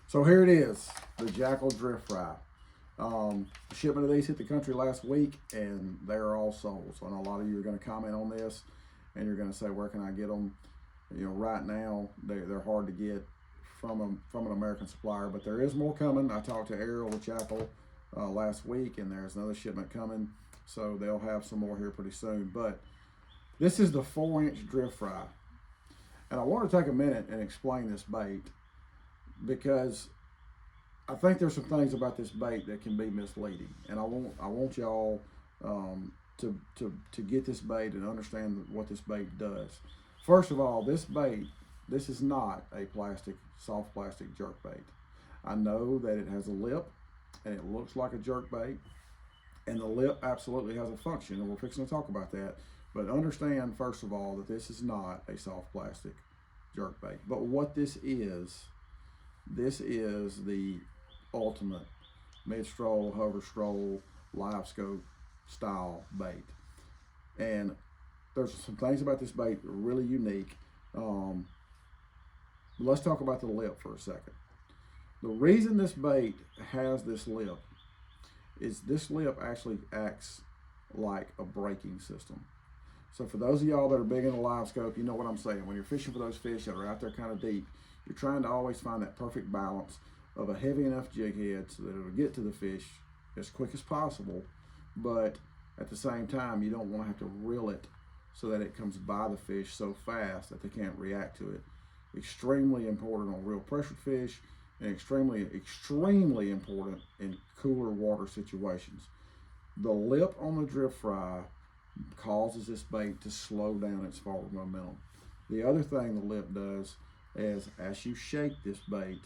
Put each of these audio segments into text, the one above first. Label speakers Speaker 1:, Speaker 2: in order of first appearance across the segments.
Speaker 1: So here it is, the Jackall DriftFry. The shipment of these hit the country last week, and they're all sold. So I know a lot of you are going to comment on this, and you're going to say, where can I get them? You know, right now they're hard to get from an American supplier, but there is more coming. I talked to Ariel with Jackall last week, and there's another shipment coming, so they'll have some more here pretty soon. But this is the 4-inch DriftFry, and I want to take a minute and explain this bait, because I think there's some things about this bait that can be misleading, and I want y'all to get this bait and understand what this bait does. First of all, this is not a soft plastic jerk bait. I know that it has a lip and it looks like a jerk bait, and the lip absolutely has a function, and we're fixing to talk about that. But understand, first of all, that this is not a soft plastic jerk bait. But what this is the ultimate mid-stroll, hover stroll, live scope style bait. And there's some things about this bait that are really unique. Let's talk about the lip for a second. The reason this bait has this lip is this lip actually acts like a braking system. So for those of y'all that are big in the live scope, you know what I'm saying. When you're fishing for those fish that are out there kind of deep, you're trying to always find that perfect balance of a heavy enough jig head so that it'll get to the fish as quick as possible, but at the same time, you don't want to have to reel it so that it comes by the fish so fast that they can't react to it. Extremely important on real pressured fish, and extremely important in cooler water situations. The lip on the DriftFry causes this bait to slow down its forward momentum. The other thing the lip does is, as you shake this bait,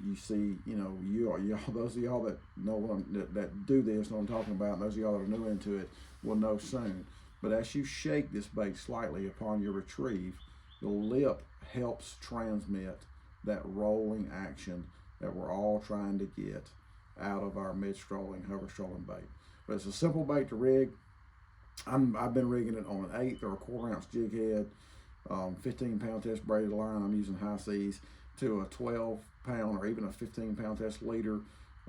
Speaker 1: you see, those of y'all that know that do this, know what I'm talking about, and those of y'all that are new into it will know soon. But as you shake this bait slightly upon your retrieve, the lip helps transmit that rolling action that we're all trying to get out of our mid-strolling, hover strolling bait. But it's a simple bait to rig. I've been rigging it on an 1/8 or a 1/4 ounce jig head, 15-pound test braided line. I'm using high seas, to a 12-pound or even a 15-pound test leader.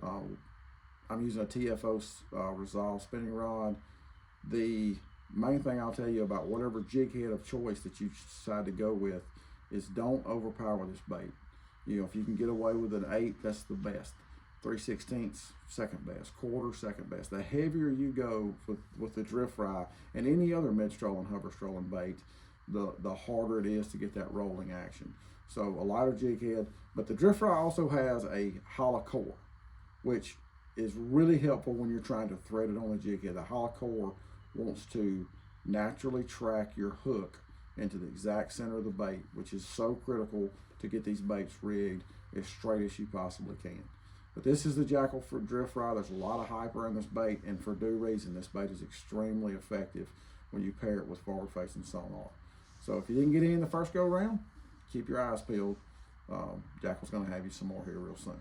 Speaker 1: I'm using a TFO Resolve spinning rod. The main thing I'll tell you about whatever jig head of choice that you decide to go with is don't overpower this bait. You know, if you can get away with an 8, that's the best. 3/16, second best. 1/4, second best. The heavier you go with the DriftFry and any other mid-strolling, hover strolling bait, the harder it is to get that rolling action. So a lighter jig head, but the DriftFry also has a hollow core, which is really helpful when you're trying to thread it on the jig head. The hollow core wants to naturally track your hook into the exact center of the bait, which is so critical to get these baits rigged as straight as you possibly can. But this is the Jackall DriftFry. There's a lot of hype around this bait, and for due reason. This bait is extremely effective when you pair it with forward-facing sonar. So if you didn't get any in the first go-round, keep your eyes peeled. Jackall's going to have you some more here real soon.